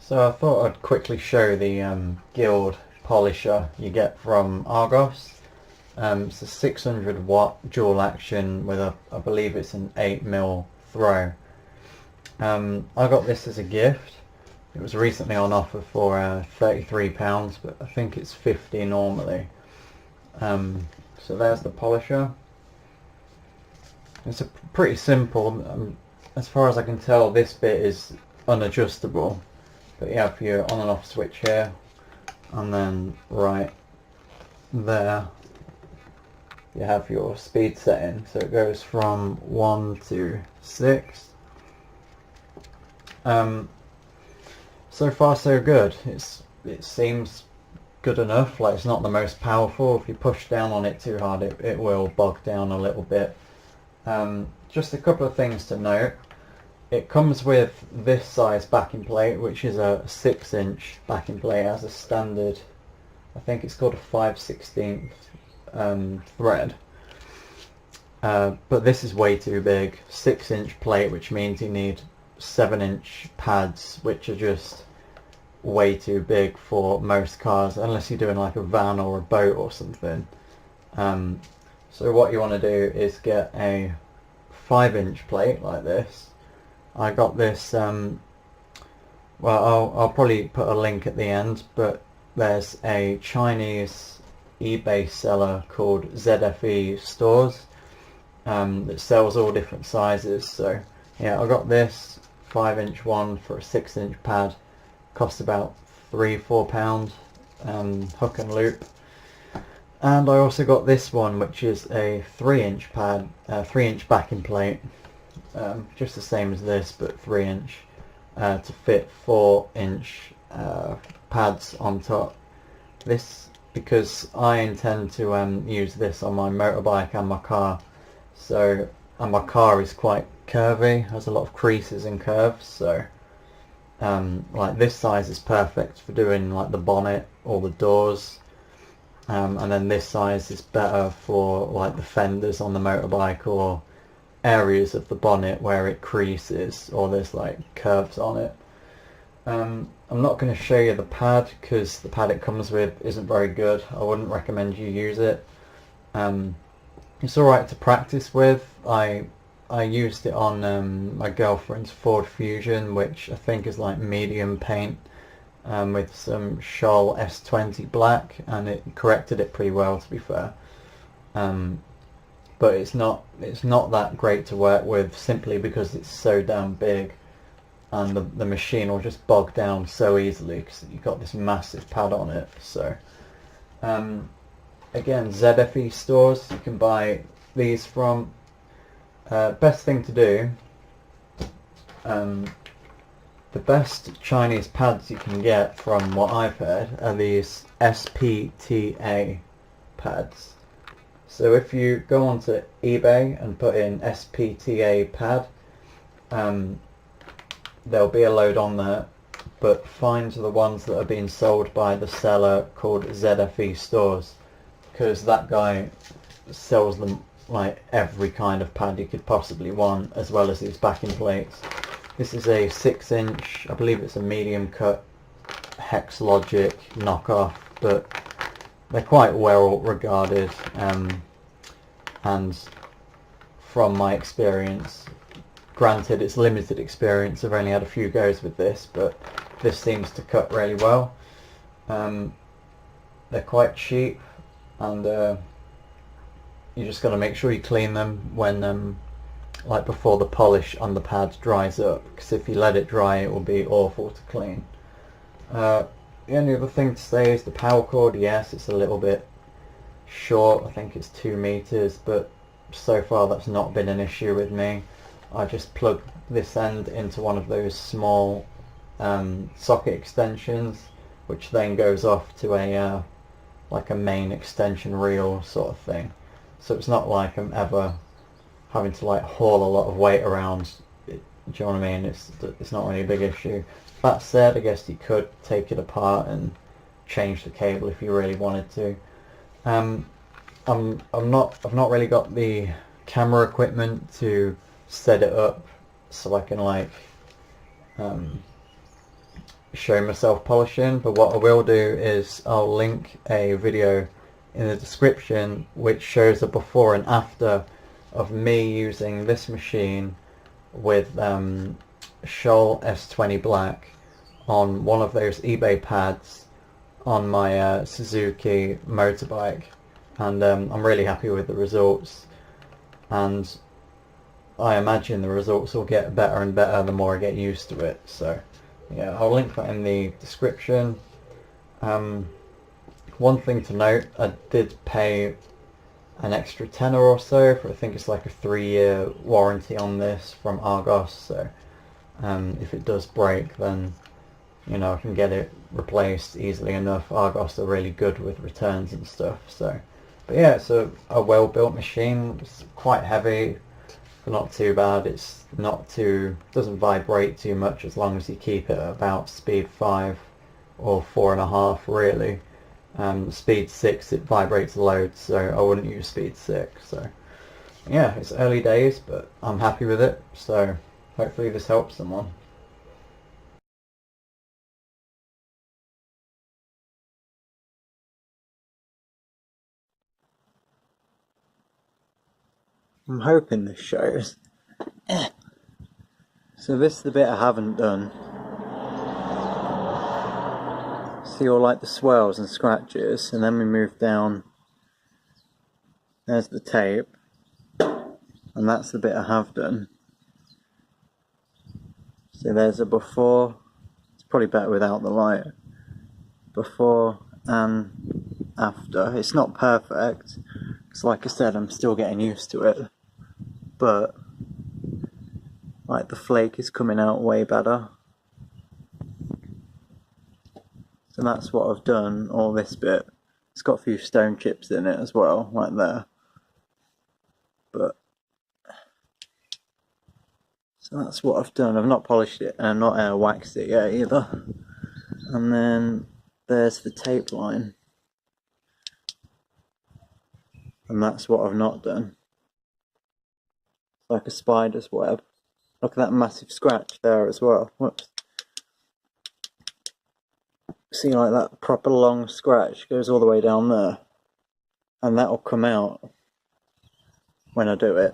So I thought I'd quickly show the Guild polisher you get from Argos. It's a 600 watt dual action with I believe it's an 8mm throw. I got this as a gift. It was recently on offer for £33, but I think it's 50 normally. So there's the polisher. It's pretty simple. As far as I can tell, this bit is unadjustable. But you have your on and off switch here, and then right there you have your speed setting. So it goes from 1 to 6. So far so good. It seems good enough. Like, it's not the most powerful. If you push down on it too hard, it will bog down a little bit. Just a couple of things to note. It comes with this size backing plate, which is a 6-inch backing plate as a standard. I think it's called a 5/16 thread. But this is way too big. 6-inch plate, which means you need 7-inch pads, which are just way too big for most cars, unless you're doing like a van or a boat or something. So what you want to do is get a 5-inch plate like this. I got this, well, I'll probably put a link at the end, but there's a Chinese eBay seller called ZFE Stores that sells all different sizes. So yeah, I got this 5-inch one for a 6-inch pad. Cost about £3-4 hook and loop. And I also got this one, which is a 3-inch pad, 3-inch backing plate. Just the same as this, but 3-inch, to fit 4-inch pads on top. This because I intend to use this on my motorbike and my car. So, and my car is quite curvy, has a lot of creases and curves. So, like, this size is perfect for doing like the bonnet or the doors. And then this size is better for like the fenders on the motorbike, or areas of the bonnet where it creases or there's like curves on it. I'm not going to show you the pad because the pad it comes with isn't very good. I wouldn't recommend you use it. It's alright to practice with. I used it on my girlfriend's Ford Fusion, which I think is like medium paint, with some Scholl S20 black, and it corrected it pretty well, to be fair. But it's not that great to work with, simply because it's so damn big, and the machine will just bog down so easily because you've got this massive pad on it. So again, ZFE Stores, you can buy these from. Best thing to do, the best Chinese pads you can get, from what I've heard, are these SPTA pads. So if you go onto eBay and put in SPTA pad, there'll be a load on there, but find the ones that are being sold by the seller called ZFE Stores, because that guy sells them like every kind of pad you could possibly want, as well as these backing plates. This is a 6-inch, I believe it's a medium cut Hex Logic knockoff, but they're quite well regarded, and from my experience, granted it's limited experience, I've only had a few goes with this, but this seems to cut really well. They're quite cheap, and you just got to make sure you clean them when like before the polish on the pad dries up, because if you let it dry it will be awful to clean. The only other thing to say is the power cord. Yes, it's a little bit short, I think it's 2 meters, but so far that's not been an issue with me. I just plug this end into one of those small socket extensions, which then goes off to a like a main extension reel sort of thing. So it's not like I'm ever having to like haul a lot of weight around. Do you know what I mean? It's not really a big issue. That said, I guess you could take it apart and change the cable if you really wanted to. I've not really got the camera equipment to set it up so I can like show myself polishing, but what I will do is I'll link a video in the description which shows a before and after of me using this machine with Scholl S20 Black on one of those eBay pads on my Suzuki motorbike, and I'm really happy with the results, and I imagine the results will get better and better the more I get used to it. So yeah, I'll link that in the description. One thing to note, I did pay an extra tenner or so for, I think it's like a 3-year warranty on this from Argos, so if it does break, then you know I can get it replaced easily enough. Argos are really good with returns and stuff. So but yeah, it's a well built machine. It's quite heavy, but not too bad. It's not too, doesn't vibrate too much as long as you keep it at about speed 5 or 4.5 really. Speed 6 it vibrates loads, so I wouldn't use speed 6. So yeah, it's early days, but I'm happy with it, so hopefully this helps someone. I'm hoping this shows. So this is the bit I haven't done. See all like the swirls and scratches, and then we move down. There's the tape, and that's the bit I have done. So there's a before. It's probably better without the light. Before and after. It's not perfect, because like I said, I'm still getting used to it, but like the flake is coming out way better. So that's what I've done, all this bit. It's got a few stone chips in it as well, right there. But so that's what I've done. I've not polished it and not waxed it yet either. And then there's the tape line. And that's what I've not done. It's like a spider's web. Look at that massive scratch there as well. Whoops. See, like that proper long scratch goes all the way down there, and that'll come out when I do it.